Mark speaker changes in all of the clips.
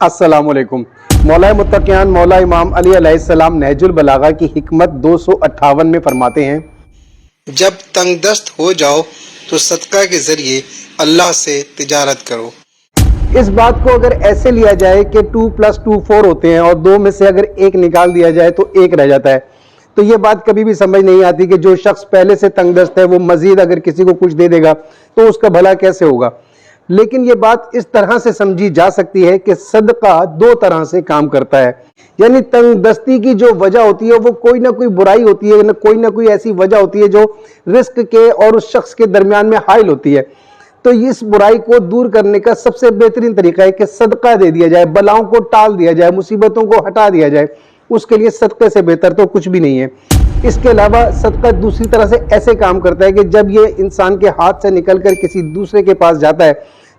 Speaker 1: अस्सलाम वालेकुम। मौला मुत्तकियान मौला इमाम अली अलैहिस्सलाम नहजुल बलागा की हिकमत 258 में फरमाते हैं,
Speaker 2: जब तंगदस्त हो जाओ तो सदका के जरिए अल्लाह से तिजारत करो।
Speaker 1: इस बात को अगर ऐसे लिया जाए कि 2 + 2 4 होते हैं और दो में से अगर एक निकाल दिया जाए तो एक रह जाता है, तो ये बात कभी भी समझ नहीं आती कि जो शख्स पहले से तंगदस्त है वो मजीद अगर किसी को कुछ दे देगा तो उसका भला कैसे होगा। लेकिन ये बात इस तरह से समझी जा सकती है कि सदका दो तरह से काम करता है। यानी तंगदस्ती की जो वजह होती है वो कोई ना कोई बुराई होती है, ना कोई ऐसी वजह होती है जो रिस्क के और उस शख्स के दरमियान में हाइल होती है। तो इस बुराई को दूर करने का सबसे बेहतरीन तरीका है कि सदका दे दिया जाए, बलाओं को टाल दिया जाए, मुसीबतों को हटा दिया जाए। उसके लिए सदक़े से बेहतर तो कुछ भी नहीं है। इसके अलावा सदका दूसरी तरह से ऐसे काम करता है कि जब ये इंसान के हाथ से निकलकर किसी दूसरे के पास जाता है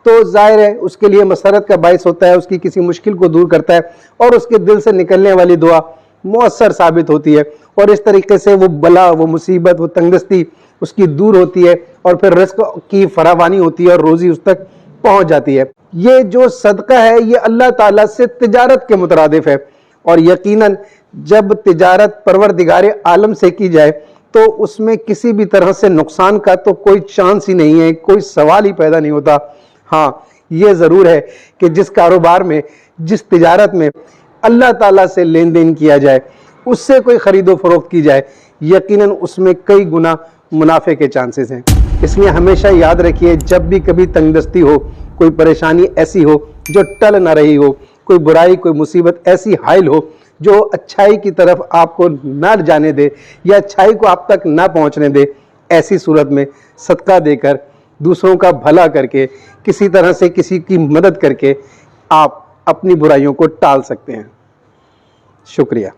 Speaker 1: तो जाहिर है उसके लिए मसरत का बाइस होता है, उसकी किसी मुश्किल को दूर करता है और उसके दिल से निकलने वाली दुआ मुअस्सर साबित होती है और इस तरीके से वो बला, वो मुसीबत, वो तंगदस्ती उसकी दूर होती है और फिर रिस्क की फरावानी होती है और रोजी उस तक पहुंच जाती है। ये जो सदका है ये अल्लाह ताला से तिजारत के मुतरादिफ है और यकीनन जब तिजारत परवरदिगारे आलम से की जाए तो उसमें किसी भी तरह से नुकसान का तो कोई चांस ही नहीं है, कोई सवाल ही पैदा नहीं होता। हाँ, ये ज़रूर है कि जिस कारोबार में, जिस तिजारत में अल्लाह ताला से लेन देन किया जाए, उससे कोई ख़रीदो फरोख्त की जाए, यकीनन उसमें कई गुना मुनाफे के चांसेस हैं। इसलिए हमेशा याद रखिए, जब भी कभी तंगदस्ती हो, कोई परेशानी ऐसी हो जो टल ना रही हो, कोई बुराई, कोई मुसीबत ऐसी हाइल हो जो अच्छाई की तरफ आपको ना जाने दे या अच्छाई को आप तक ना पहुंचने दे, ऐसी सूरत में सदका देकर, दूसरों का भला करके, किसी तरह से किसी की मदद करके आप अपनी बुराइयों को टाल सकते हैं। शुक्रिया।